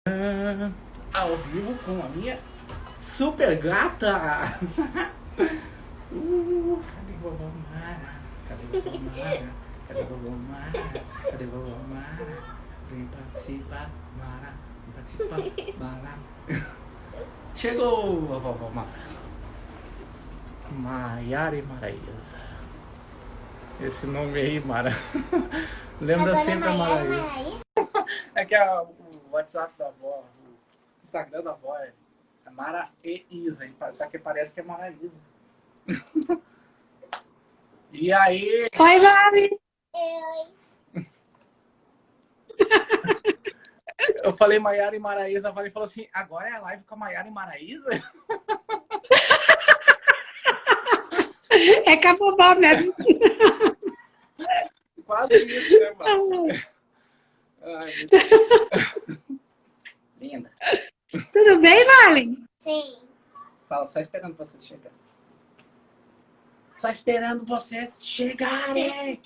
Ao vivo com a minha super gata. Cadê vovó Mara? Cadê vovó Mara? Cadê vovó Mara? Cadê vovó Mara? Vem participar, Mara. Vem participar, Mara. Chegou a vovó Mara. Maiara e Maraísa. Esse nome aí, Mara. Lembra Agora sempre a Maiara Maraísa. É que o WhatsApp da avó, o Instagram da avó é Mara e Isa, só que parece que é Maraísa. E aí? Oi, Vale! Eu falei Maiara e Maraísa, a Vale falou assim, agora é a live com a Maiara e Maraísa? É com a vovó mesmo. Quase isso, né, mano? Ai, linda. Tudo bem, Vale? Sim. Fala, só esperando você chegar. Só esperando você chegarem.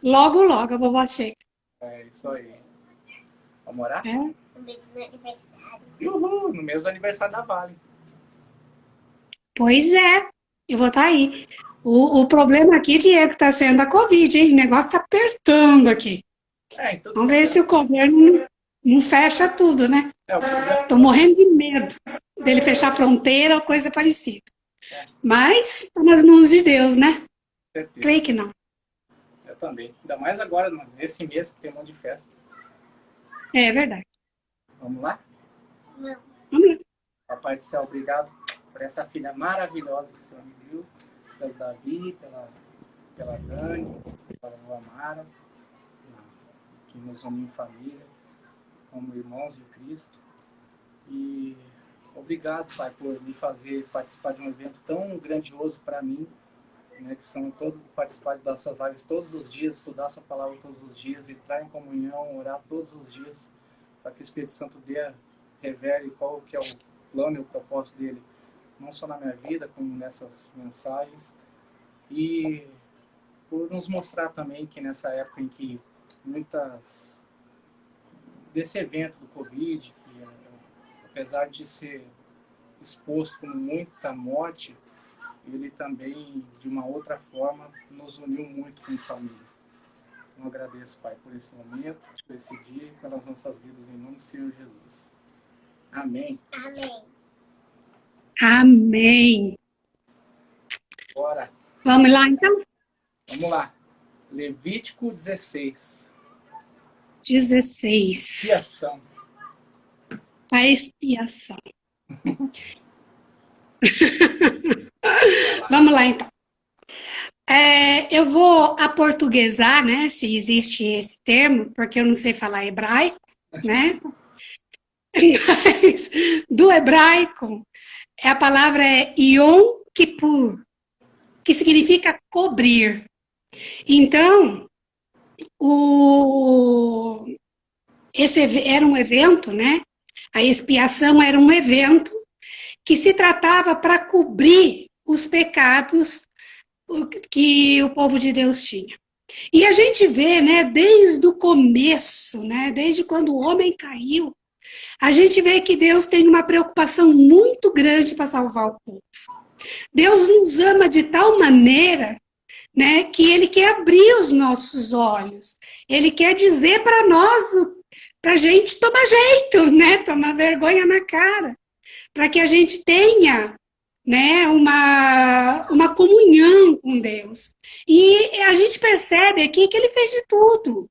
Logo, logo a vovó chega. É isso aí. Vamos orar? É? Um beijo no aniversário. Uhul, no mesmo aniversário da Vale. Pois é, eu vou estar aí. O problema aqui, Diego, está sendo a Covid, hein? O negócio está apertando aqui. É, em tudo Vamos que ver se o governo não fecha tudo, né? é o problema. Estou morrendo de medo dele fechar a fronteira ou coisa parecida. Mas está nas mãos de Deus, né? Certeza. Creio que não. Eu também. Ainda mais agora, nesse mês que tem um monte de festa. É verdade. Vamos lá? Não. Vamos lá. Papai do céu, obrigado por essa filha maravilhosa que o Senhor me deu. Pelo Davi, pela Dani, pela vovó Mara, que nos uniu em família, como irmãos em Cristo. E obrigado, Pai, por me fazer participar de um evento tão grandioso para mim, né, que são todos participar das nossas lives todos os dias, estudar sua palavra todos os dias, entrar em comunhão, orar todos os dias, para que o Espírito Santo revele qual que é o plano e o propósito dele, não só na minha vida, como nessas mensagens, e por nos mostrar também que nessa época em que desse evento do Covid, que apesar de ser exposto com muita morte, ele também, de uma outra forma, nos uniu muito como família. Eu agradeço, Pai, por esse momento, por esse dia e pelas nossas vidas, em nome do Senhor Jesus. Amém. Amém. Amém. Bora. Vamos lá, então? Vamos lá. Levítico 16. 16. Expiação. A expiação. Vamos lá, então. Eu vou aportuguesar, né, se existe esse termo, porque eu não sei falar hebraico, né? Mas, do hebraico, a palavra é Yom Kippur, que significa cobrir. Então, esse era um evento, né? A expiação era um evento que se tratava para cobrir os pecados que o povo de Deus tinha. E a gente vê, né, desde o começo, né, desde quando o homem caiu, a gente vê que Deus tem uma preocupação muito grande para salvar o povo. Deus nos ama de tal maneira, né, que Ele quer abrir os nossos olhos. Ele quer dizer para nós, para a gente tomar jeito, né, tomar vergonha na cara, para que a gente tenha, né, uma comunhão com Deus. E a gente percebe aqui que Ele fez de tudo.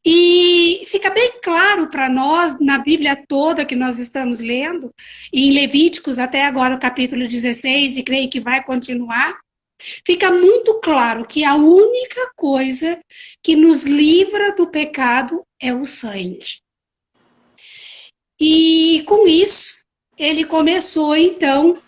E fica bem claro para nós, na Bíblia toda que nós estamos lendo, e em Levíticos até agora o capítulo 16, e creio que vai continuar, fica muito claro que a única coisa que nos livra do pecado é o sangue. E com isso, ele começou então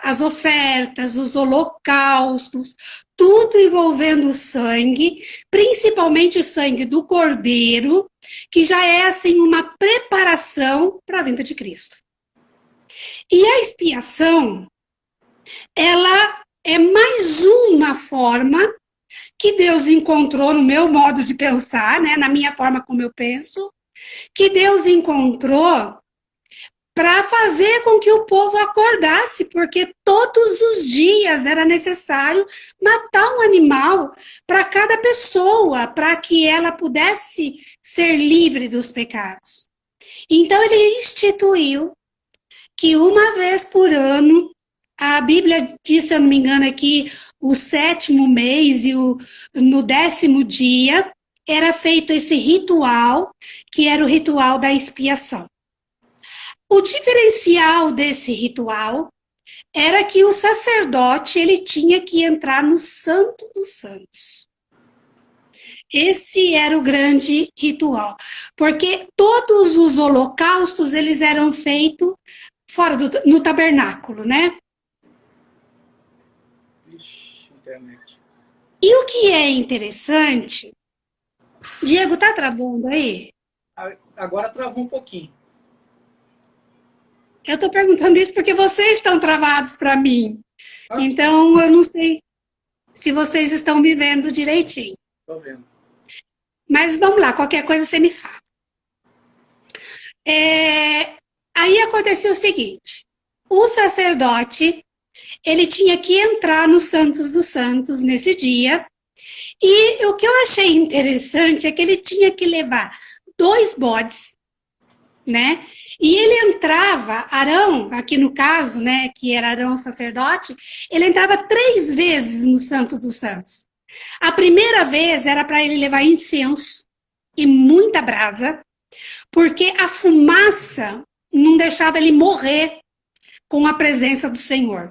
as ofertas, os holocaustos, tudo envolvendo o sangue, principalmente o sangue do cordeiro, que já é assim uma preparação para a vinda de Cristo. E a expiação, ela é mais uma forma que Deus Deus encontrou no meu modo de pensar, né, na minha forma como eu penso, que Deus encontrou para fazer com que o povo acordasse, porque todos os dias era necessário matar um animal para cada pessoa, para que ela pudesse ser livre dos pecados. Então ele instituiu que uma vez por ano, a Bíblia diz, se eu não me engano aqui, o 7º mês e no 10º dia, era feito esse ritual, que era o ritual da expiação. O diferencial desse ritual era que o sacerdote ele tinha que entrar no Santo dos Santos. Esse era o grande ritual, porque todos os holocaustos eles eram feitos fora no tabernáculo, né? Ixi, internet. E o que é interessante, Diego, tá travando aí? Agora travou um pouquinho. Eu tô perguntando isso porque vocês estão travados para mim. Então, eu não sei se vocês estão me vendo direitinho. Tô vendo. Mas vamos lá, qualquer coisa você me fala. Aí aconteceu o seguinte, o sacerdote, ele tinha que entrar no Santos dos Santos nesse dia, e o que eu achei interessante é que ele tinha que levar 2 bodes, né? E ele entrava, Arão, aqui no caso, né, que era Arão sacerdote, ele entrava 3 vezes no Santo dos Santos. A primeira vez era para ele levar incenso e muita brasa, porque a fumaça não deixava ele morrer com a presença do Senhor.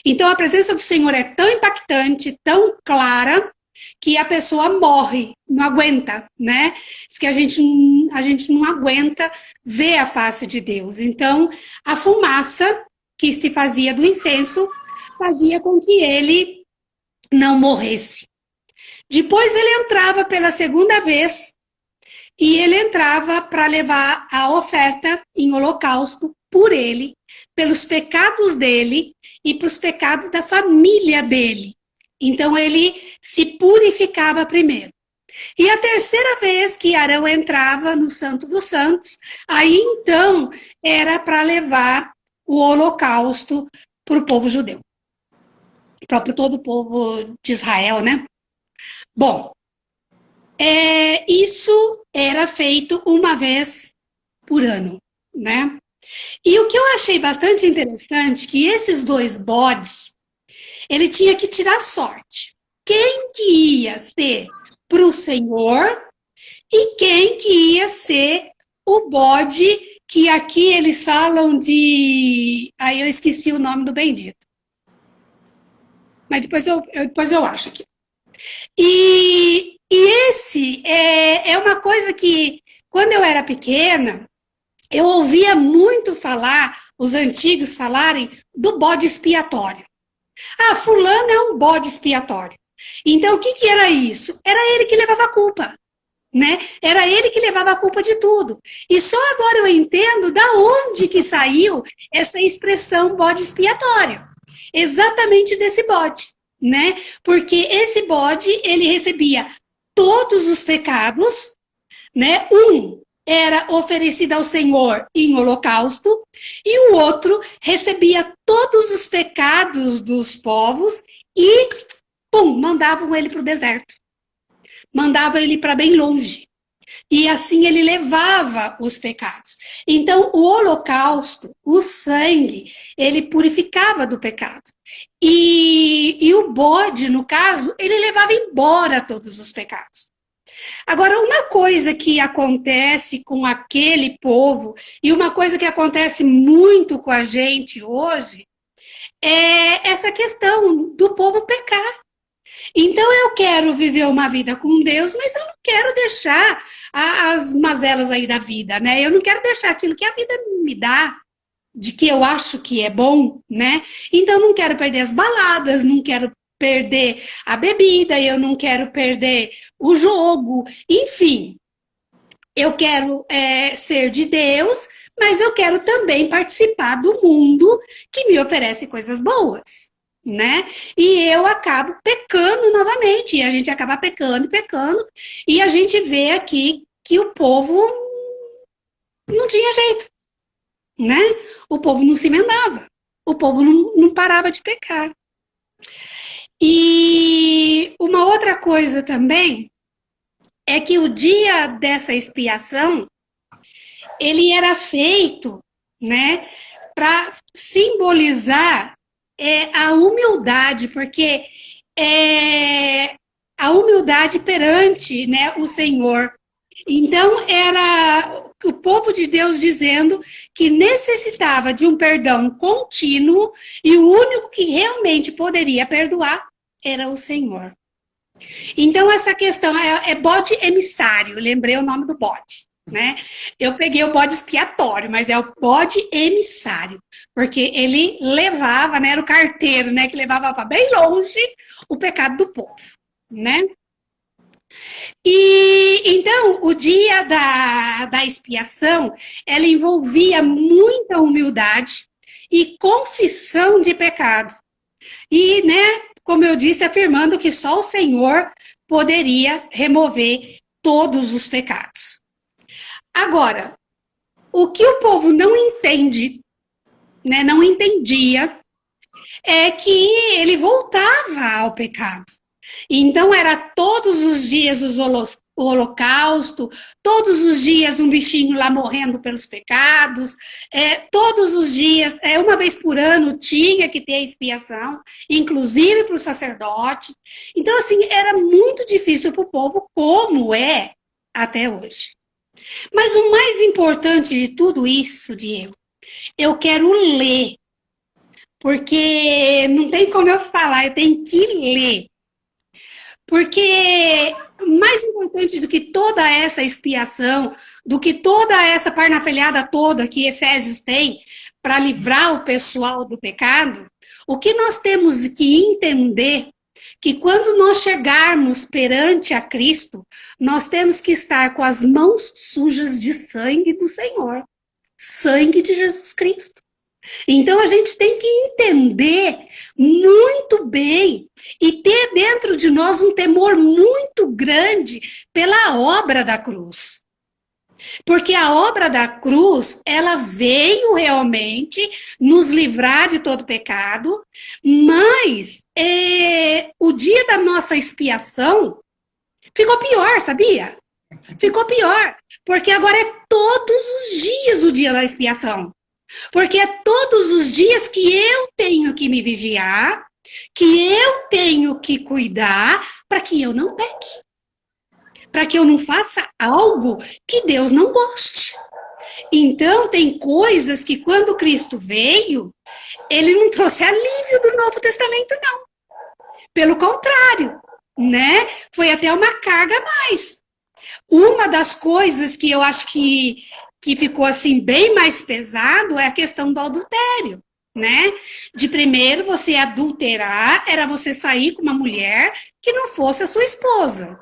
Então a presença do Senhor é tão impactante, tão clara, que a pessoa morre, não aguenta, né? Diz que a gente não aguenta ver a face de Deus. Então, a fumaça que se fazia do incenso fazia com que ele não morresse. Depois ele entrava pela segunda vez e ele entrava para levar a oferta em holocausto por ele, pelos pecados dele e para os pecados da família dele. Então ele se purificava primeiro. E a terceira vez que Arão entrava no Santo dos Santos, aí então era para levar o holocausto para o povo judeu. Para todo o povo de Israel, né? Bom, isso era feito uma vez por ano, né? E o que eu achei bastante interessante, que esses 2 bodes, ele tinha que tirar sorte. Quem que ia ser para o Senhor e quem que ia ser o bode, que aqui eles falam de... Aí eu esqueci o nome do bendito. Mas depois eu acho aqui. E esse é uma coisa que, quando eu era pequena, eu ouvia muito falar, os antigos falarem, do bode expiatório. Ah, fulano é um bode expiatório. Então, o que era isso? Era ele que levava a culpa, né? Era ele que levava a culpa de tudo. E só agora eu entendo da onde que saiu essa expressão bode expiatório. Exatamente desse bode, né? Porque esse bode, ele recebia todos os pecados, né? Um era oferecido ao Senhor em holocausto, e o outro recebia todos os pecados dos povos e, pum, mandavam ele para o deserto. Mandavam ele para bem longe. E assim ele levava os pecados. Então, o holocausto, o sangue, ele purificava do pecado. E o bode, no caso, ele levava embora todos os pecados. Agora, uma coisa que acontece com aquele povo, e uma coisa que acontece muito com a gente hoje, é essa questão do povo pecar. Então, eu quero viver uma vida com Deus, mas eu não quero deixar as mazelas aí da vida, né? Eu não quero deixar aquilo que a vida me dá, de que eu acho que é bom, né? Então, eu não quero perder as baladas, não quero perder a bebida, eu não quero perder o jogo, enfim. Eu quero ser de Deus, mas eu quero também participar do mundo que me oferece coisas boas. né? E eu acabo pecando novamente, e a gente acaba pecando, pecando, e a gente vê aqui que o povo não tinha jeito, né? O povo não se emendava, o povo não parava de pecar. E uma outra coisa também é que o dia dessa expiação, ele era feito, né, para simbolizar a humildade, porque a humildade perante, né, o Senhor. Então, era o povo de Deus dizendo que necessitava de um perdão contínuo e o único que realmente poderia perdoar era o Senhor. Então, essa questão é bode emissário, lembrei o nome do bode, né? Eu peguei o bode expiatório, mas é o bode emissário, porque ele levava, né, era o carteiro, né, que levava para bem longe o pecado do povo, né? E então, o dia da expiação, ela envolvia muita humildade e confissão de pecados. E, né, como eu disse, afirmando que só o Senhor poderia remover todos os pecados. Agora, o que o povo não entende, né, não entendia, é que ele voltava ao pecado. Então, era todos os dias o holocausto, todos os dias um bichinho lá morrendo pelos pecados, todos os dias, uma vez por ano, tinha que ter expiação, inclusive para o sacerdote. Então, assim, era muito difícil para o povo, como é até hoje. Mas o mais importante de tudo isso, Diego, eu quero ler, porque não tem como eu falar, eu tenho que ler. Porque mais importante do que toda essa expiação, do que toda essa parnafalhada toda que Efésios tem para livrar o pessoal do pecado, o que nós temos que entender que quando nós chegarmos perante a Cristo, nós temos que estar com as mãos sujas de sangue do Senhor, sangue de Jesus Cristo. Então, a gente tem que entender muito bem e ter dentro de nós um temor muito grande pela obra da cruz. Porque a obra da cruz, ela veio realmente nos livrar de todo pecado, mas o dia da nossa expiação ficou pior, sabia? Ficou pior, porque agora é todos os dias o dia da expiação. Porque é todos os dias que eu tenho que me vigiar, que eu tenho que cuidar para que eu não peque. Para que eu não faça algo que Deus não goste. Então, tem coisas que quando Cristo veio, ele não trouxe alívio do Novo Testamento, não. Pelo contrário, né? Foi até uma carga a mais. Uma das coisas que eu acho que ficou assim bem mais pesado é a questão do adultério, né? De primeiro você adulterar era você sair com uma mulher que não fosse a sua esposa.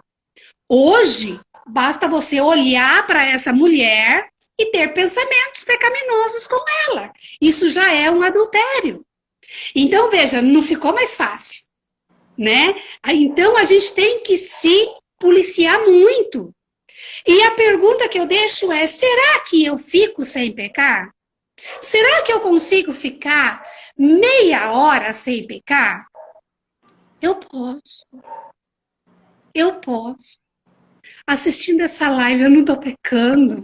Hoje, basta você olhar para essa mulher e ter pensamentos pecaminosos com ela. Isso já é um adultério. Então, veja, não ficou mais fácil, né? Então, a gente tem que se policiar muito. E a pergunta que eu deixo é, será que eu fico sem pecar? Será que eu consigo ficar meia hora sem pecar? Eu posso. Eu posso. Assistindo essa live, eu não estou pecando.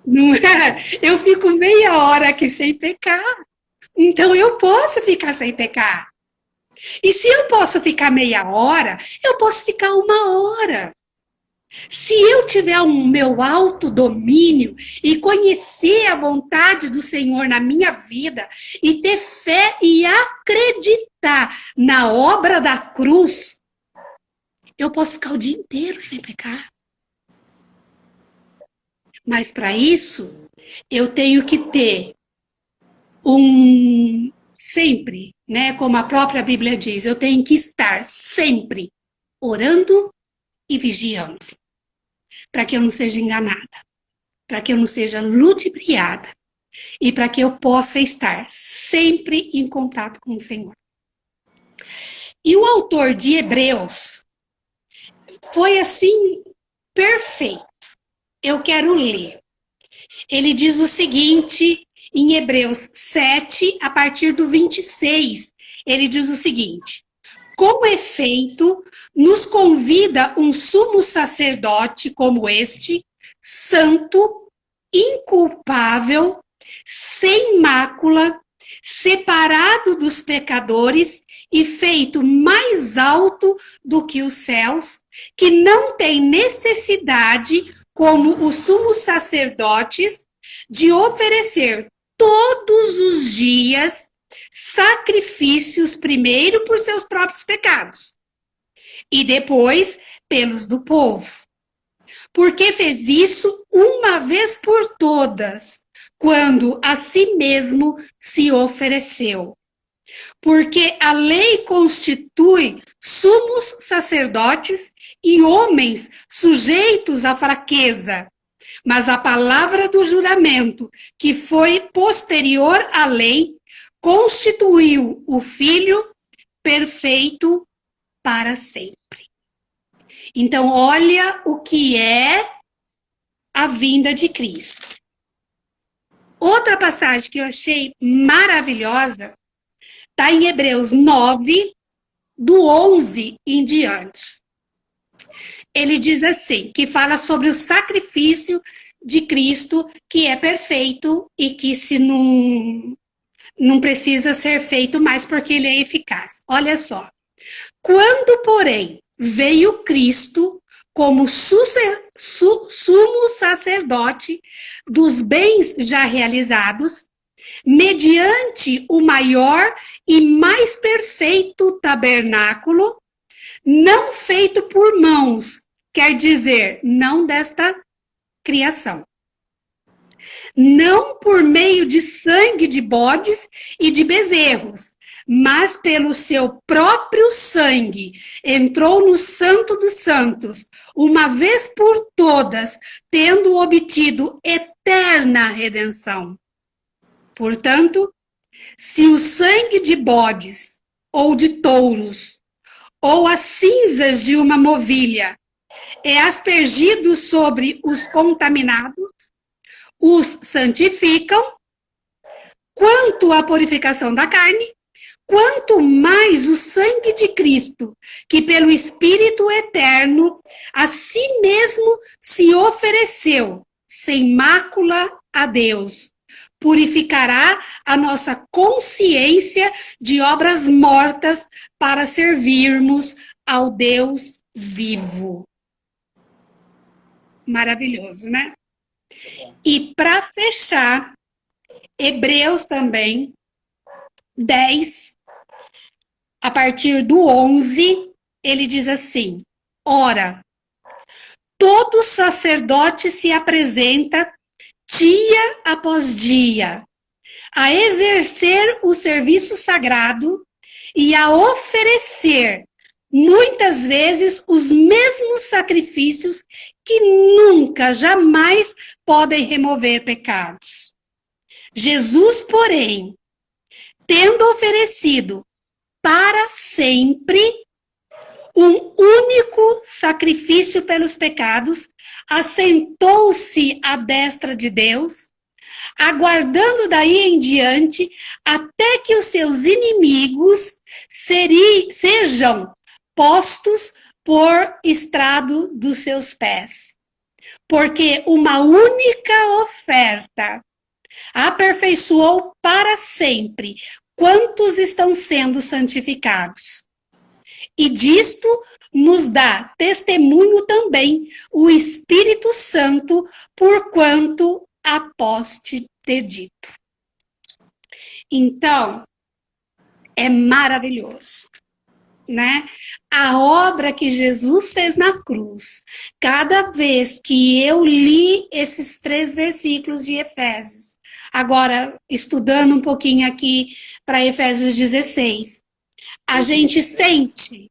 Não é? Eu fico meia hora aqui sem pecar. Então, eu posso ficar sem pecar. E se eu posso ficar meia hora, eu posso ficar uma hora. Se eu tiver o meu autodomínio e conhecer a vontade do Senhor na minha vida e ter fé e acreditar na obra da cruz, eu posso ficar o dia inteiro sem pecar. Mas para isso, eu tenho que ter sempre, né, como a própria Bíblia diz, eu tenho que estar sempre orando e vigiando, para que eu não seja enganada, para que eu não seja ludibriada e para que eu possa estar sempre em contato com o Senhor. E o autor de Hebreus foi assim, perfeito. Eu quero ler. Ele diz o seguinte, em Hebreus 7, a partir do 26, ele diz o seguinte: com efeito, nos convida um sumo sacerdote como este, santo, inculpável, sem mácula, separado dos pecadores e feito mais alto do que os céus, que não tem necessidade, como os sumos sacerdotes, de oferecer todos os dias sacrifícios, primeiro por seus próprios pecados e depois pelos do povo. Porque fez isso uma vez por todas, quando a si mesmo se ofereceu. Porque a lei constitui sumos sacerdotes e homens sujeitos à fraqueza. Mas a palavra do juramento, que foi posterior à lei, constituiu o Filho perfeito para sempre. Então, olha o que é a vinda de Cristo. Outra passagem que eu achei maravilhosa está em Hebreus 9, do 11 em diante. Ele diz assim, que fala sobre o sacrifício de Cristo, que é perfeito e que se não precisa ser feito mais porque ele é eficaz. Olha só. Quando, porém, veio Cristo como sumo sacerdote dos bens já realizados, mediante o maior e mais perfeito tabernáculo, não feito por mãos, quer dizer, não desta criação. Não por meio de sangue de bodes e de bezerros, mas pelo seu próprio sangue, entrou no Santo dos Santos, uma vez por todas, tendo obtido eterna redenção. Portanto, se o sangue de bodes ou de touros, ou as cinzas de uma novilha é aspergido sobre os contaminados, os santificam, quanto à purificação da carne, quanto mais o sangue de Cristo, que pelo Espírito Eterno a si mesmo se ofereceu, sem mácula a Deus, purificará a nossa consciência de obras mortas para servirmos ao Deus vivo. Maravilhoso, né? E para fechar, Hebreus também, 10, a partir do 11, ele diz assim: ora, todo sacerdote se apresenta dia após dia, a exercer o serviço sagrado e a oferecer, muitas vezes, os mesmos sacrifícios que nunca, jamais podem remover pecados. Jesus, porém, tendo oferecido para sempre um único sacrifício pelos pecados, assentou-se à destra de Deus, aguardando daí em diante até que os seus inimigos sejam postos por estrado dos seus pés. Porque uma única oferta aperfeiçoou para sempre quantos estão sendo santificados. E disto nos dá testemunho também o Espírito Santo, porquanto após te ter dito. Então, é maravilhoso, né? A obra que Jesus fez na cruz. Cada vez que eu li esses 3 versículos de Efésios, agora estudando um pouquinho aqui para Efésios 16, a gente sente,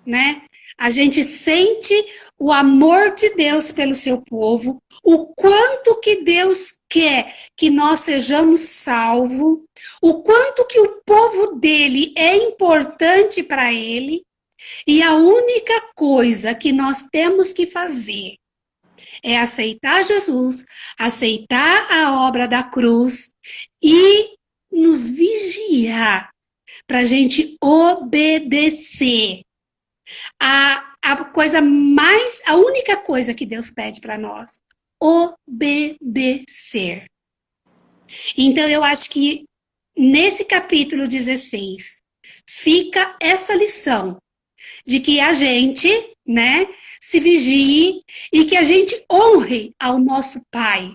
né? a gente sente o amor de Deus pelo seu povo, o quanto que Deus quer que nós sejamos salvos, o quanto que o povo dele é importante para ele, e a única coisa que nós temos que fazer é aceitar Jesus, aceitar a obra da cruz e nos vigiar para a gente obedecer. A única coisa que Deus pede para nós, obedecer. Então eu acho que nesse capítulo 16 fica essa lição de que a gente, né, se vigie e que a gente honre ao nosso Pai,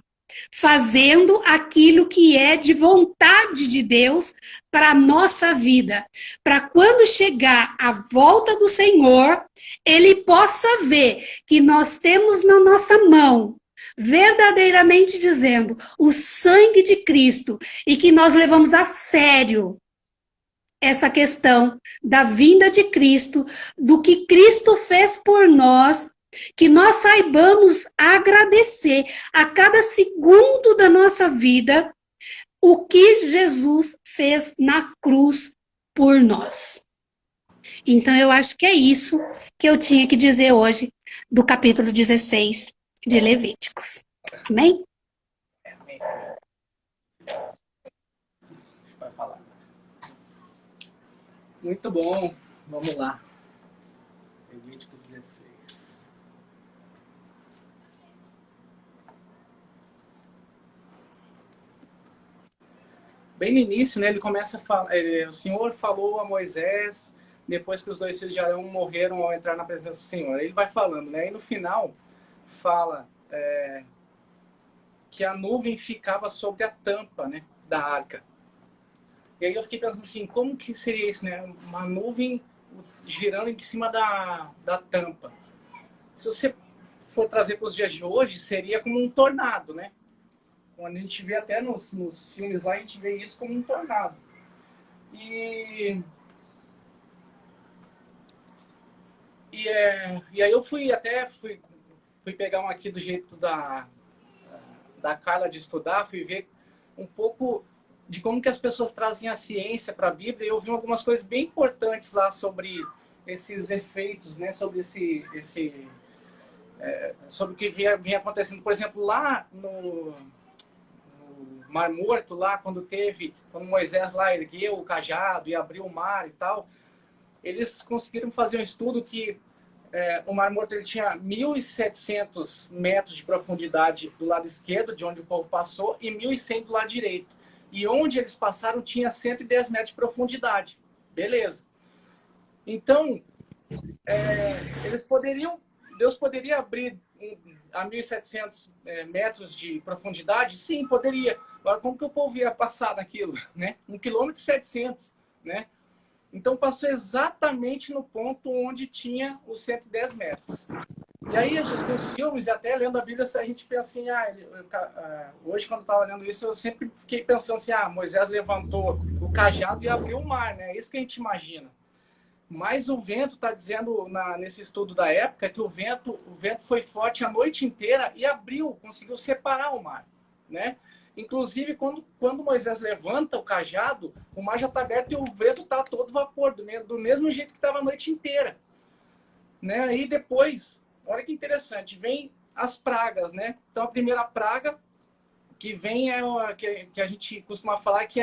fazendo aquilo que é de vontade de Deus para a nossa vida, para quando chegar a volta do Senhor, Ele possa ver que nós temos na nossa mão, verdadeiramente dizendo, o sangue de Cristo, e que nós levamos a sério essa questão da vinda de Cristo, do que Cristo fez por nós, que nós saibamos agradecer a cada segundo da nossa vida o que Jesus fez na cruz por nós. Então eu acho que é isso que eu tinha que dizer hoje do capítulo 16 de Levíticos. Amém? Amém. Vai falar. Muito bom. Vamos lá. Levítico 16. Bem no início, né, ele começa a falar, o Senhor falou a Moisés, depois que os dois filhos de Arão morreram ao entrar na presença do Senhor. Ele vai falando, né? E no final fala que a nuvem ficava sobre a tampa, né, da arca. E aí eu fiquei pensando assim, como que seria isso, né? Uma nuvem girando em cima da tampa. Se você for trazer para os dias de hoje, seria como um tornado, né? Quando a gente vê até nos filmes lá, a gente vê isso como um tornado. E aí eu fui pegar um aqui do jeito da Carla de estudar, fui ver um pouco de como que as pessoas trazem a ciência para a Bíblia, e eu vi algumas coisas bem importantes lá sobre esses efeitos, né? Sobre sobre o que vinha acontecendo. Por exemplo, lá no Mar Morto, lá quando Moisés lá ergueu o cajado e abriu o mar e tal, eles conseguiram fazer um estudo que o Mar Morto ele tinha 1.700 metros de profundidade do lado esquerdo, de onde o povo passou, e 1.100 do lado direito. E onde eles passaram tinha 110 metros de profundidade. Beleza. Então, Deus poderia abrir a 1.700 metros de profundidade? Sim, poderia. Agora, como que o povo ia passar naquilo? Né? 1,7 km, né? Então, passou exatamente no ponto onde tinha os 110 metros. E aí, nos filmes, até lendo a Bíblia, a gente pensa assim, hoje, quando eu estava lendo isso, eu sempre fiquei pensando assim, Moisés levantou o cajado e abriu o mar, né? É isso que a gente imagina. Mas o vento está dizendo, nesse estudo da época, que o vento foi forte a noite inteira e conseguiu separar o mar, né? Inclusive, quando Moisés levanta o cajado, o mar já está aberto e o vento está todo vapor, do mesmo jeito que estava a noite inteira, né? E depois, olha que interessante, vem as pragas, né? Então, a primeira praga que vem que a gente costuma falar que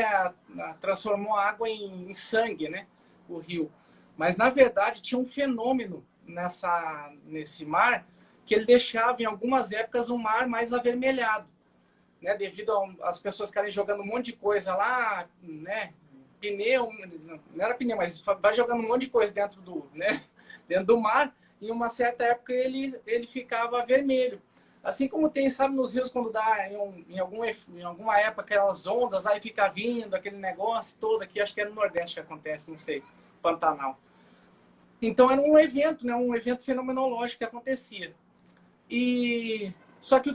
transformou a água em sangue, né? O rio. Mas, na verdade, tinha um fenômeno nesse mar que ele deixava, em algumas épocas, o mar mais avermelhado, né? Devido às pessoas ficarem jogando um monte de coisa lá, né? Pneu, não era pneu, mas vai jogando um monte de coisa dentro do mar, e em uma certa época ele ficava vermelho. Assim como tem, sabe, nos rios, quando dá em alguma época aquelas ondas, aí fica vindo aquele negócio todo aqui, acho que é no Nordeste que acontece, não sei, Pantanal. Então era um evento, né? Um evento fenomenológico que acontecia. Só que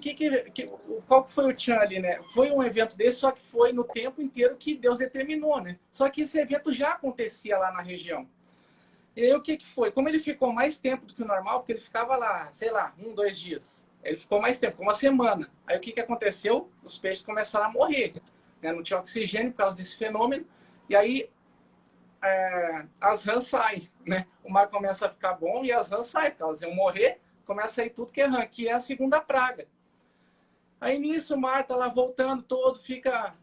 qual que foi o tchan ali, né? Foi um evento desse, só que foi no tempo inteiro que Deus determinou, né? Só que esse evento já acontecia lá na região. E aí o que que foi? Como ele ficou mais tempo do que o normal, porque ele ficava lá, sei lá, 1, 2 dias. Ele ficou mais tempo, ficou uma semana. Aí o que que aconteceu? Os peixes começaram a morrer, né? Não tinha oxigênio por causa desse fenômeno. E aí as rãs saem, né? O mar começa a ficar bom e as rãs saem, porque elas iam morrer, começa a sair tudo que é rã, que é a segunda praga. Aí nisso o mar tá lá voltando todo, fica,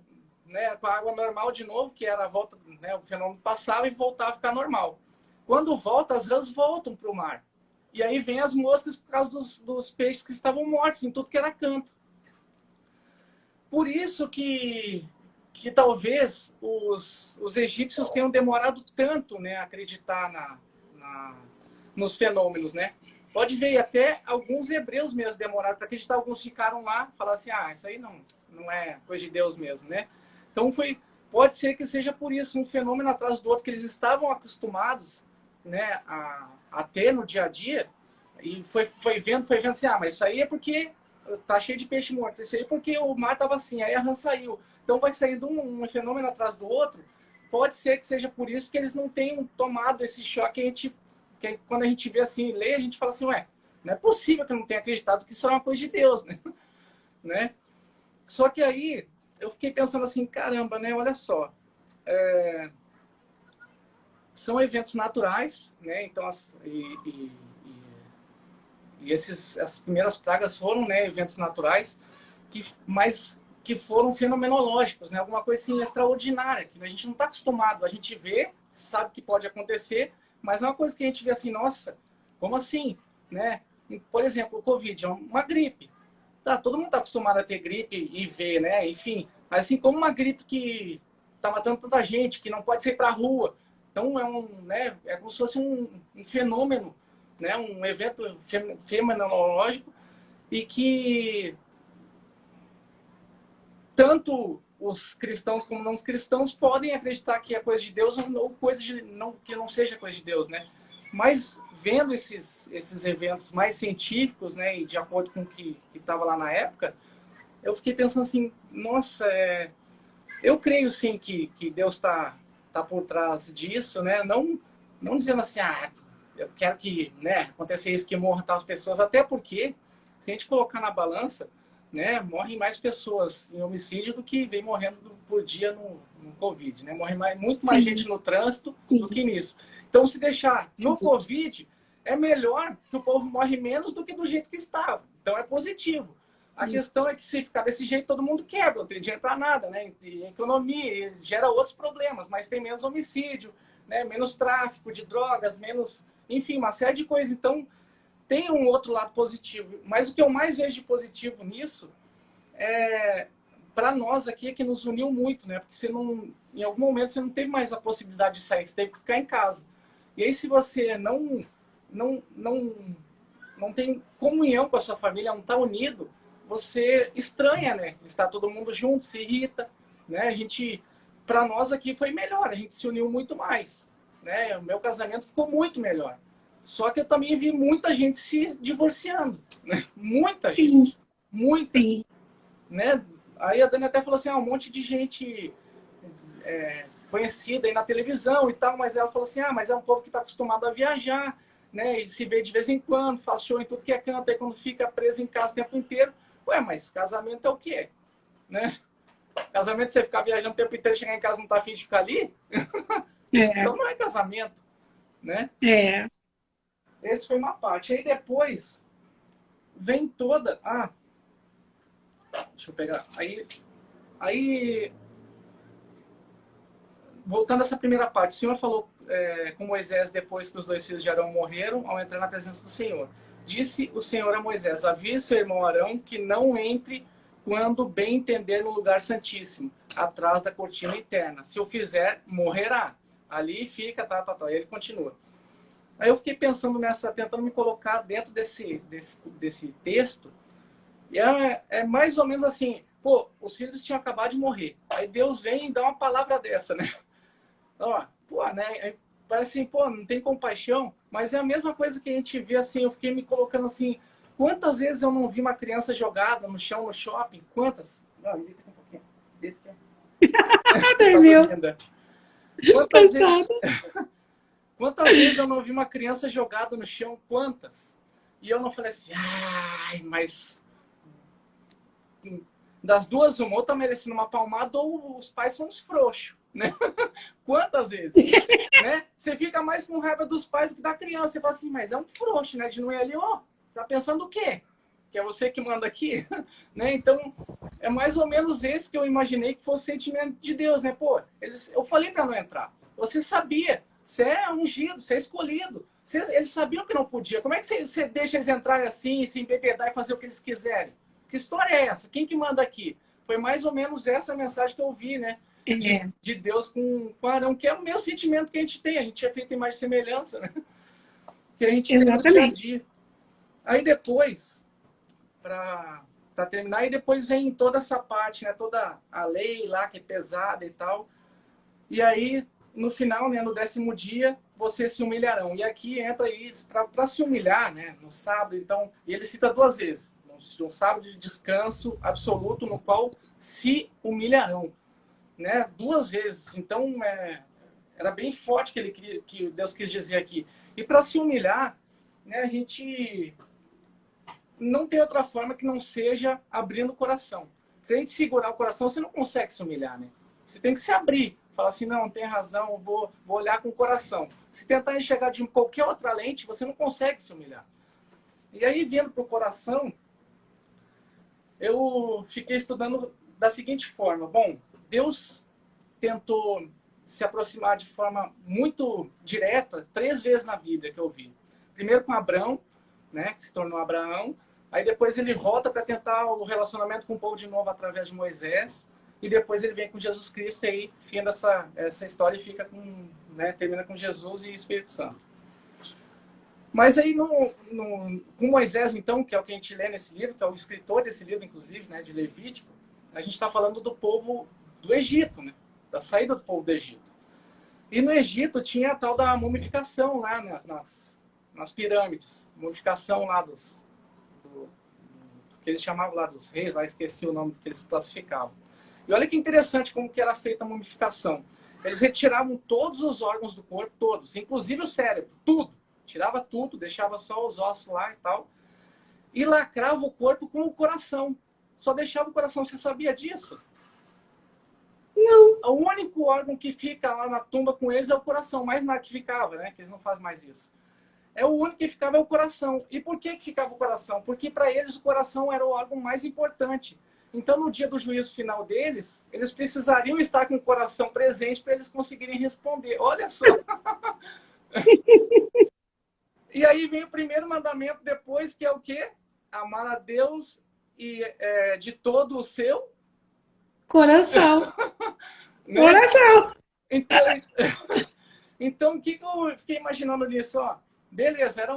né, com a água normal de novo, que era a volta, né, o fenômeno passava e voltava a ficar normal. Quando volta, as rãs voltam para o mar. E aí vem as moscas por causa dos peixes que estavam mortos em tudo que era canto. Por isso que talvez os egípcios tenham demorado tanto, né, a acreditar nos fenômenos, né? Pode ver, até alguns hebreus mesmo demoraram para acreditar, alguns ficaram lá, falaram assim, isso aí não é coisa de Deus mesmo, né? Então pode ser que seja por isso, um fenômeno atrás do outro, que eles estavam acostumados, né, a ter no dia a dia, e foi vendo assim, mas isso aí é porque tá cheio de peixe morto, isso aí é porque o mar estava assim, aí a rã saiu. Então vai saindo um fenômeno atrás do outro, pode ser que seja por isso que eles não tenham tomado esse choque, que quando a gente vê assim, lê, a gente fala assim, não é possível que eu não tenha acreditado que isso era uma coisa de Deus, né? Só que aí eu fiquei pensando assim, caramba, né? Olha só, são eventos naturais, né? Então as primeiras pragas foram, né, eventos naturais, mas que foram fenomenológicos, né? Alguma coisa assim extraordinária, que a gente não está acostumado, a gente vê, sabe que pode acontecer, mas é uma coisa que a gente vê assim, nossa, como assim, né? Por exemplo, o Covid é uma gripe. Tá, todo mundo está acostumado a ter gripe e ver, né? Enfim, mas assim, como uma gripe que está matando tanta gente, que não pode sair para a rua. Então, né, é como se fosse um fenômeno, né? Um evento fenomenológico e que tanto os cristãos como não os cristãos podem acreditar que é coisa de Deus ou que não seja coisa de Deus, né? Mas vendo esses eventos mais científicos, né, e de acordo com o que estava lá na época, eu fiquei pensando assim, nossa, eu creio sim que Deus está por trás disso, né? Não dizendo assim, eu quero que, né, aconteça isso, que morram tal pessoas, até porque se a gente colocar na balança, né, morrem mais pessoas em homicídio do que vem morrendo por dia no Covid, né? Morre muito mais gente no trânsito do que nisso. Então, se deixar no Covid, é melhor que o povo morre menos do que do jeito que estava. Então, é positivo. A questão é que se ficar desse jeito, todo mundo quebra, não tem dinheiro para nada, né? E a economia gera outros problemas, mas tem menos homicídio, né? Menos tráfico de drogas, menos... Enfim, uma série de coisas. Então, tem um outro lado positivo. Mas o que eu mais vejo de positivo nisso para nós aqui, é que nos uniu muito, né? Porque você em algum momento você não teve mais a possibilidade de sair, você teve que ficar em casa. E aí, se você não tem comunhão com a sua família, não está unido, você estranha, né? Está todo mundo junto, se irrita, né? Para nós aqui foi melhor, a gente se uniu muito mais, né? O meu casamento ficou muito melhor. Só que eu também vi muita gente se divorciando, né? Muita gente, muita, né? Aí a Dani até falou assim, um monte de gente conhecida aí na televisão e tal, mas ela falou assim, mas é um povo que está acostumado a viajar, né? E se vê de vez em quando, faz show em tudo que é canto, aí quando fica preso em casa o tempo inteiro, mas casamento é o quê? Né? Casamento, você ficar viajando o tempo inteiro, chegar em casa e não tá afim de ficar ali? Então não é casamento, né? Essa foi uma parte. Aí depois vem toda... deixa eu pegar. Aí voltando a essa primeira parte, o Senhor falou com Moisés depois que os 2 filhos de Arão morreram, ao entrar na presença do Senhor. Disse o Senhor a Moisés, avise seu irmão Arão que não entre quando bem entender no lugar santíssimo, atrás da cortina interna. Se o fizer, morrerá. Ali fica, E ele continua. Aí eu fiquei pensando tentando me colocar dentro desse texto, e é mais ou menos assim, os filhos tinham acabado de morrer. Aí Deus vem e dá uma palavra dessa, né? Né? Parece assim, não tem compaixão, mas é a mesma coisa que a gente vê assim, eu fiquei me colocando assim, quantas vezes eu não vi uma criança jogada no chão no shopping? Quantas? Deita aqui um pouquinho. Deita aqui. Dormiu. Quantas vezes... Quantas vezes eu não vi uma criança jogada no chão? Quantas? E eu não falei assim, ai, mas das duas, uma, ou tá merecendo uma palmada, ou os pais são uns frouxos, né? Quantas vezes? Né? Você fica mais com raiva dos pais do que da criança. Você fala assim, mas é um frouxo, né? De não ir ali, ó, tá pensando o quê? Que é você que manda aqui? Né? Então, é mais ou menos esse que eu imaginei que fosse o sentimento de Deus, né? Pô, eu falei para não entrar. Você sabia. Você é ungido, você é escolhido. Eles sabiam que não podia. Como é que você deixa eles entrarem assim, se embebedar e fazer o que eles quiserem? Que história é essa? Quem que manda aqui? Foi mais ou menos essa mensagem que eu vi, né? De Deus com Arão, que é o mesmo sentimento que a gente tem. A gente é feito em mais semelhança, né? Que a gente tem no dia a dia. Aí depois, para terminar, e depois vem toda essa parte, né? Toda a lei lá, que é pesada e tal. E aí, no final, né? No 10º dia, vocês se humilharão. E aqui entra isso, para se humilhar, né? No sábado, então, e ele cita 2 vezes. Um sábado de descanso absoluto, no qual se humilharão. Né? 2 vezes. Então, era bem forte que Deus quis dizer aqui. E para se humilhar, né, a gente não tem outra forma que não seja abrindo o coração. Se a gente segurar o coração, você não consegue se humilhar, né? Você tem que se abrir. Falar assim, não, tem razão, eu vou olhar com o coração. Se tentar enxergar de qualquer outra lente, você não consegue se humilhar. E aí, vindo para o coração, eu fiquei estudando da seguinte forma. Bom, Deus tentou se aproximar de forma muito direta 3 vezes na Bíblia que eu vi. Primeiro com Abrão, né, que se tornou Abraão. Aí depois ele volta para tentar o relacionamento com o povo de novo através de Moisés. E depois ele vem com Jesus Cristo e aí fim essa história e fica termina com Jesus e Espírito Santo. Mas aí com Moisés, então, que é o que a gente lê nesse livro, que é o escritor desse livro, inclusive, né, de Levítico, a gente está falando do povo do Egito, né? Da saída do povo do Egito. E no Egito tinha a tal da mumificação lá nas pirâmides. Mumificação lá que eles chamavam lá dos reis, lá esqueci o nome que eles classificavam. E olha que interessante como que era feita a mumificação. Eles retiravam todos os órgãos do corpo, todos, inclusive o cérebro, tudo. Tirava tudo, deixava só os ossos lá e tal. E lacrava o corpo com o coração. Só deixava o coração. Você sabia disso? Não. O único órgão que fica lá na tumba com eles é o coração. Mais nada que ficava, né? Que eles não fazem mais isso. O único que ficava é o coração. E por que ficava o coração? Porque para eles o coração era o órgão mais importante. Então, no dia do juízo final deles, eles precisariam estar com o coração presente para eles conseguirem responder. Olha só! E aí vem o primeiro mandamento depois, que é o quê? Amar a Deus de todo o seu coração. Né? Coração. Então, o que eu fiquei imaginando nisso? Ó, beleza, era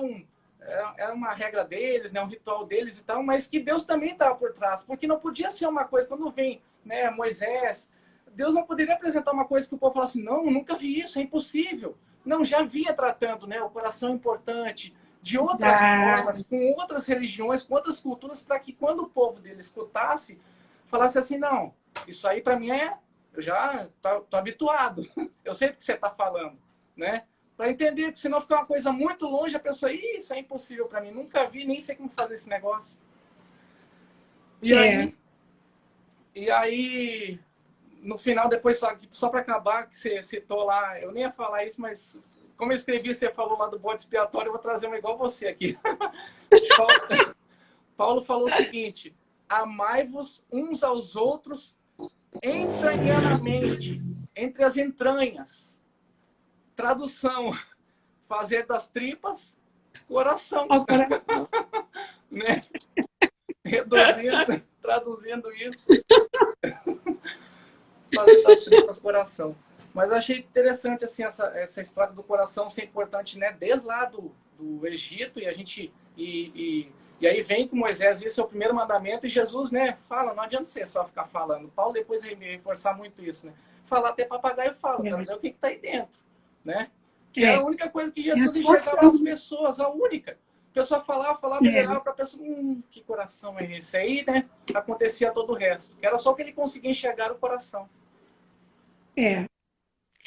uma regra deles, né, um ritual deles e tal, mas que Deus também estava por trás, porque não podia ser uma coisa, quando vem, né, Moisés, Deus não poderia apresentar uma coisa que o povo falasse assim, não, nunca vi isso, é impossível. Não, já vinha tratando, né, o coração importante, de outras formas, com outras religiões, com outras culturas, para que quando o povo dele escutasse, falasse assim, não, isso aí para mim eu já tô habituado, eu sei do que você está falando, né? Para entender, que senão fica uma coisa muito longe, a pessoa, isso é impossível para mim, nunca vi, nem sei como fazer esse negócio. E aí, no final, depois, só para acabar, que você citou lá, eu nem ia falar isso, mas como eu escrevi, você falou lá do bode expiatório, eu vou trazer uma igual você aqui. Paulo falou o seguinte, amai-vos uns aos outros entranhadamente, entre as entranhas. Tradução, fazer das tripas coração. Né? Traduzindo isso, fazer das tripas coração. Mas achei interessante assim, essa história do coração ser importante, né? Desde lá do Egito, e a gente e aí vem com Moisés, esse é o primeiro mandamento, e Jesus, né, fala, não adianta você só ficar falando. Paulo depois vai reforçar muito isso, né? Falar até papagaio fala, para ver o que está aí dentro, né? Que era a única coisa que Jesus enxergava as pessoas, a única. A pessoa falava, olhava para a pessoa, que coração é esse aí, né? Acontecia todo o resto. Que era só que ele conseguia enxergar o coração.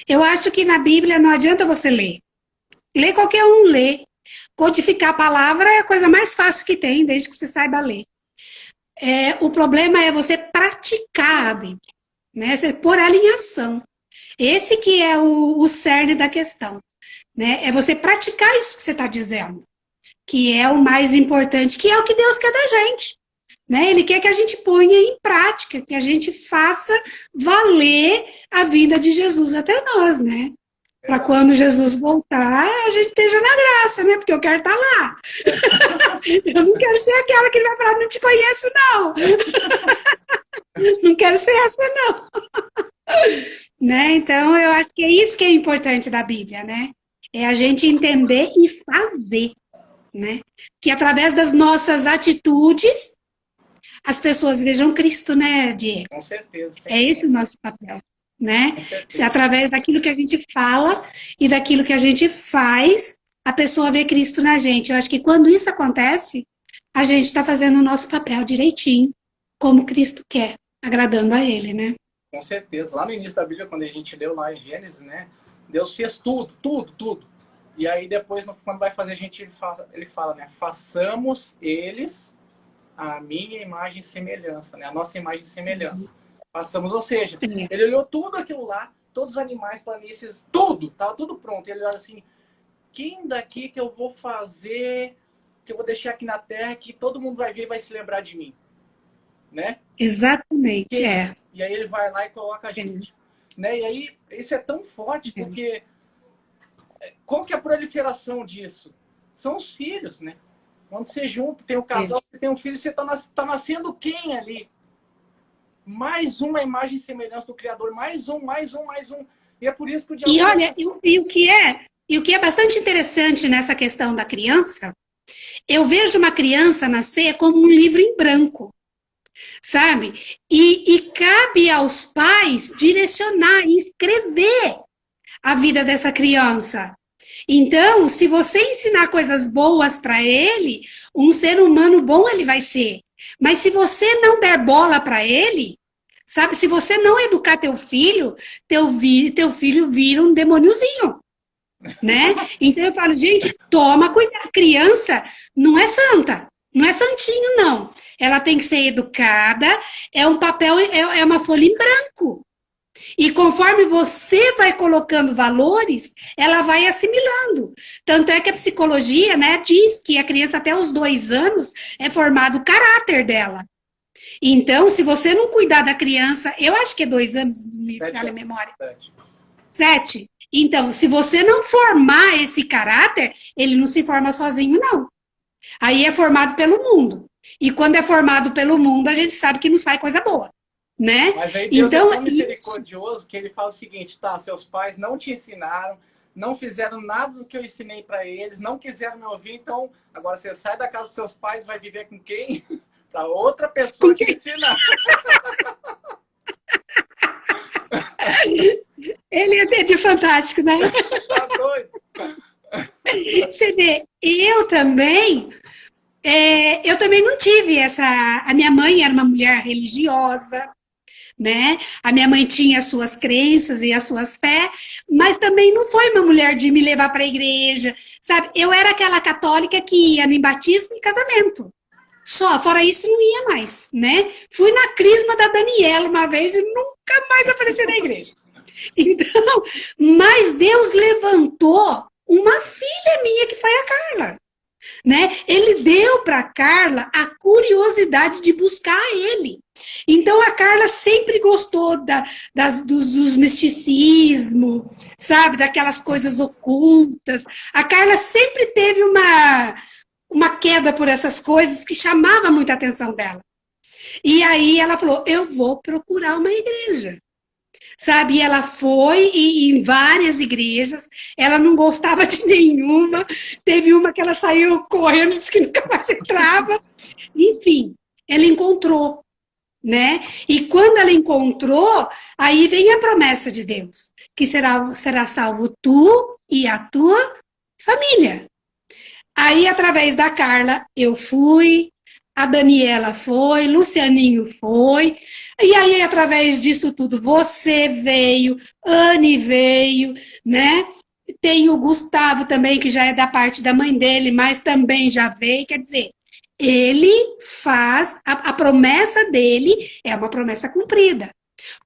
Eu acho que na Bíblia não adianta você ler. Ler qualquer um lê. Codificar a palavra é a coisa mais fácil que tem, desde que você saiba ler. O problema é você praticar a Bíblia, né? Você pôr ela em ação. Esse que é o cerne da questão, né? É você praticar isso que você está dizendo, que é o mais importante, que é o que Deus quer da gente, né? Ele quer que a gente ponha em prática, que a gente faça valer a vida de Jesus até nós, né? Para quando Jesus voltar, a gente esteja na graça, né? Porque eu quero estar lá. Eu não quero ser aquela que vai falar, não te conheço, não. Não quero ser essa, não. Né? Então, eu acho que é isso que é importante da Bíblia, né? É a gente entender e fazer, né? Que através das nossas atitudes, as pessoas vejam Cristo, né, Diego? Com certeza. É esse o nosso papel, né? Se através daquilo que a gente fala e daquilo que a gente faz, a pessoa vê Cristo na gente. Eu acho que quando isso acontece, a gente está fazendo o nosso papel direitinho, como Cristo quer, agradando a Ele, né? Com certeza. Lá no início da Bíblia, quando a gente leu lá em Gênesis, né? Deus fez tudo, tudo, tudo. E aí depois, quando vai fazer a gente, ele fala, né? Façamos eles a minha imagem e semelhança, né? A nossa imagem e semelhança. Façamos, ou seja, ele olhou tudo aquilo lá, todos os animais, planícies, tudo, estava tudo pronto. Ele olha assim, quem daqui que eu vou fazer, que eu vou deixar aqui na terra, que todo mundo vai ver e vai se lembrar de mim, né? Exatamente, E aí ele vai lá e coloca a gente. Né? E aí, isso é tão forte, porque qual que é a proliferação disso? São os filhos, né? Quando você junta, tem um casal, você tem um filho, você está nascendo quem ali? Mais uma imagem e semelhança do Criador, mais um. E é por isso que o diabo... E olha, o que é bastante interessante nessa questão da criança, eu vejo uma criança nascer como um livro em branco, sabe? E cabe aos pais direcionar e escrever a vida dessa criança. Então, se você ensinar coisas boas para ele, um ser humano bom ele vai ser. Mas se você não der bola para ele, sabe? Se você não educar teu filho vira um demôniozinho, né? Então eu falo, gente, toma cuidado. Criança não é santa, não é santinho, não. Ela tem que ser educada, é um papel, é uma folha em branco. E conforme você vai colocando valores, ela vai assimilando. Tanto é que a psicologia, né, diz que a criança até os 2 anos é formado o caráter dela. Então, se você não cuidar da criança, eu acho que é 2 anos, me falha a memória. 7. Então, se você não formar esse caráter, ele não se forma sozinho, não. Aí é formado pelo mundo. E quando é formado pelo mundo, a gente sabe que não sai coisa boa. Né? Mas aí Deus é tão misericordioso que ele fala o seguinte, tá, seus pais não te ensinaram, não fizeram nada do que eu ensinei para eles, não quiseram me ouvir, então agora você sai da casa dos seus pais, vai viver com quem? Para outra pessoa te ensinar. Ele é de fantástico, né? Tá doido. Você vê, eu também não tive essa... A minha mãe era uma mulher religiosa, né? A minha mãe tinha as suas crenças e as suas fés, mas também não foi uma mulher de me levar para a igreja, sabe? Eu era aquela católica que ia no batismo e casamento. Só, fora isso, não ia mais, né? Fui na crisma da Daniela uma vez e nunca mais apareci na igreja. Então, mas Deus levantou uma filha minha que foi a Carla. Né? Ele deu para Carla a curiosidade de buscar ele. Então a Carla sempre gostou dos misticismos, sabe, daquelas coisas ocultas. A Carla sempre teve uma queda por essas coisas que chamava muita atenção dela. E aí ela falou, eu vou procurar uma igreja. Sabe, e ela foi em várias igrejas, ela não gostava de nenhuma, teve uma que ela saiu correndo, disse que nunca mais entrava, enfim, ela encontrou, né? E quando ela encontrou, aí vem a promessa de Deus, que será salvo tu e a tua família. Aí, através da Carla, eu fui, a Daniela foi, Lucianinho foi, e aí, através disso tudo, você veio, Anne veio, né? tem o Gustavo também, que já é da parte da mãe dele, mas também já veio, quer dizer, ele faz, a promessa dele é uma promessa cumprida.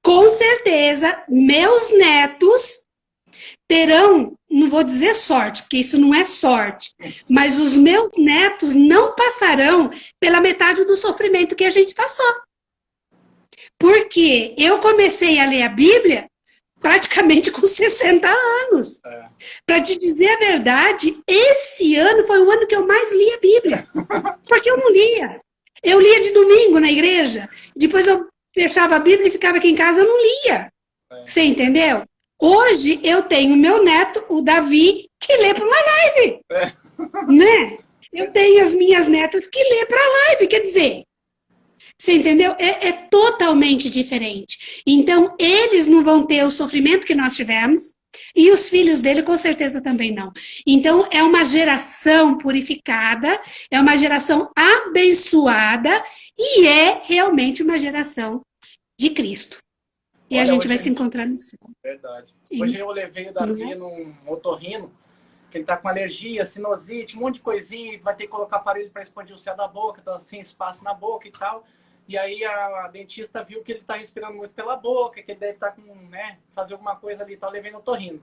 Com certeza, meus netos terão, não vou dizer sorte, porque isso não é sorte, mas os meus netos não passarão pela metade do sofrimento que a gente passou. Porque eu comecei a ler a Bíblia praticamente com 60 anos. Para te dizer a verdade, esse ano foi o ano que eu mais li a Bíblia. Porque eu não lia. Eu lia de domingo na igreja, depois eu fechava a Bíblia e ficava aqui em casa, eu não lia. Você entendeu? Hoje eu tenho meu neto, o Davi, que lê para uma live. Né? Eu tenho as minhas netas que lê para live, quer dizer... Você entendeu? É totalmente diferente. Então, eles não vão ter o sofrimento que nós tivemos, e os filhos dele, com certeza, também não. Então, é uma geração purificada, é uma geração abençoada, e é realmente uma geração de Cristo. E olha, a gente vai se encontrar no céu. Verdade. Hoje eu levei o Davi num otorrino, que ele tá com alergia, sinusite, um monte de coisinha, vai ter que colocar aparelho para expandir o céu da boca, tá sem espaço na boca e tal. E aí a dentista viu que ele tá respirando muito pela boca, que ele deve estar com, né, fazer alguma coisa ali e tal, levei no otorrino.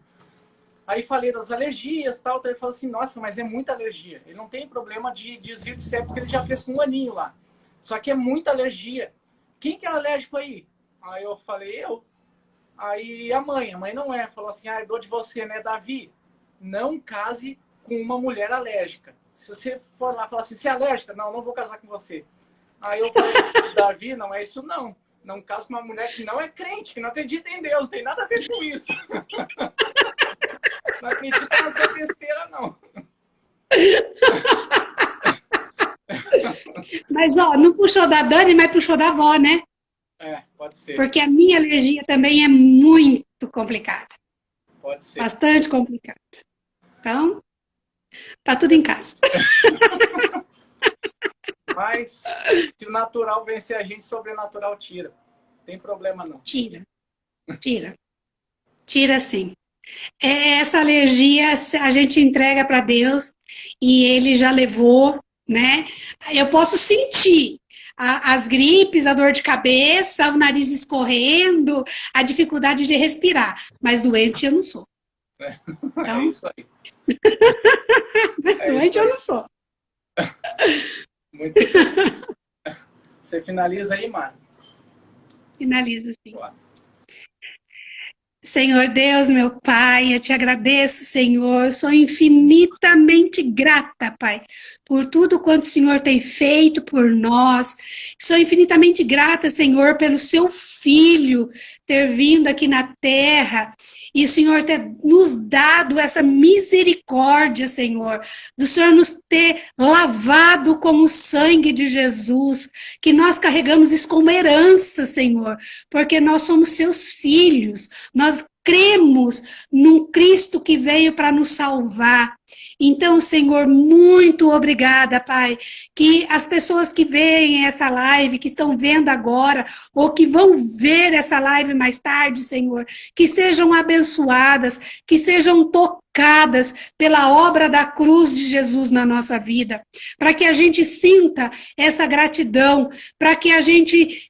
Aí falei das alergias e tal, então ele falou assim, nossa, mas é muita alergia. Ele não tem problema de desvio de septo, porque ele já fez com um aninho lá. Só que é muita alergia. Quem que é alérgico aí? Aí eu falei, eu. Aí a mãe não é, falou assim, dor de você, né, Davi? Não case com uma mulher alérgica. Se você for lá e falar assim, você é alérgica? Não vou casar com você. Aí eu falei, Davi, não é isso não. Não caso com uma mulher que não é crente, que não acredita em Deus, não tem nada a ver com isso. Não acredita nessa besteira, não. Mas, ó, não puxou da Dani, mas puxou da avó, né? Pode ser. Porque a minha alergia também é muito complicada. Pode ser. Bastante complicada. Então, tá tudo em casa. Mas, se o natural vencer a gente, o sobrenatural tira. Não tem problema, não. Tira. Tira sim. Essa alergia a gente entrega para Deus e Ele já levou, né? Eu posso sentir as gripes, a dor de cabeça, o nariz escorrendo, a dificuldade de respirar. Mas doente eu não sou. Então, é isso aí. Mas doente eu não sou. Muito bem. Você finaliza aí, Mari? Finaliza, sim. Boa. Senhor Deus, meu Pai, eu te agradeço, Senhor, sou infinitamente grata, Pai, por tudo quanto o Senhor tem feito por nós. Sou infinitamente grata, Senhor, pelo seu Filho ter vindo aqui na terra e o Senhor ter nos dado essa misericórdia, Senhor, do Senhor nos ter lavado com o sangue de Jesus, que nós carregamos isso como herança, Senhor, porque nós somos seus filhos, nós cremos num Cristo que veio para nos salvar. Então, Senhor, muito obrigada, Pai, que as pessoas que veem essa live, que estão vendo agora, ou que vão ver essa live mais tarde, Senhor, que sejam abençoadas, que sejam tocadas pela obra da cruz de Jesus na nossa vida, para que a gente sinta essa gratidão, para que a gente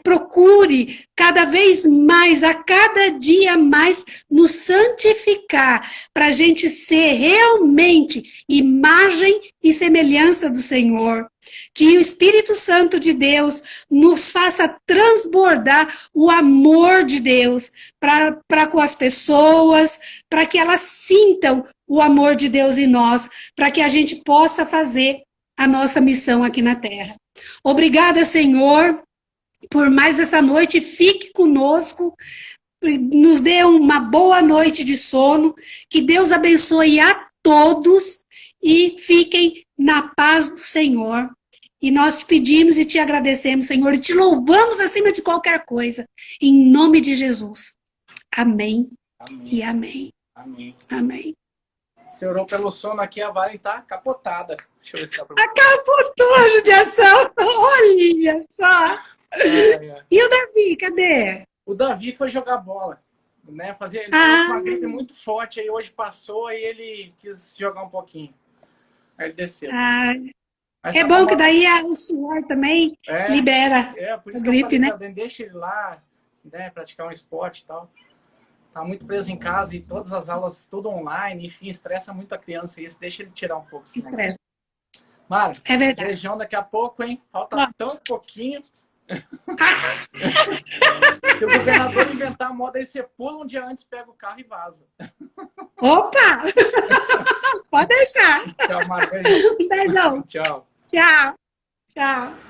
procure cada vez mais, a cada dia mais, nos santificar, para a gente ser realmente imagem e semelhança do Senhor. Que o Espírito Santo de Deus nos faça transbordar o amor de Deus para com as pessoas, para que elas sintam o amor de Deus em nós, para que a gente possa fazer a nossa missão aqui na Terra. Obrigada, Senhor, por mais essa noite. Fique conosco, nos dê uma boa noite de sono, que Deus abençoe a todos e fiquem na paz do Senhor. E nós te pedimos e te agradecemos, Senhor, e te louvamos acima de qualquer coisa, em nome de Jesus. Amém, amém. E amém. Amém. Amém. Você orou pelo sono aqui, a Valen tá capotada. Deixa eu ver se dá pra... Capotou a judiação. Olha só. E o Davi, cadê? O Davi foi jogar bola. né? Ele teve uma gripe muito forte, aí hoje passou, aí ele quis jogar um pouquinho. Aí ele desceu. Mas É tá bom bom, que daí o suor também libera por a isso gripe, que eu né? falei, deixa ele lá, né, praticar um esporte e tal. Tá muito preso em casa e todas as aulas tudo online, enfim, estressa muito a criança isso, deixa ele tirar um pouco esse negócio. Mara, É verdade. beijão daqui a pouco, hein? Falta tão pouquinho. Se o governador inventar a moda, aí você pula um dia antes, pega o carro e vaza. Opa! Pode deixar. Tchau, Mara. Um beijão. Tchau. Tchau. Tchau.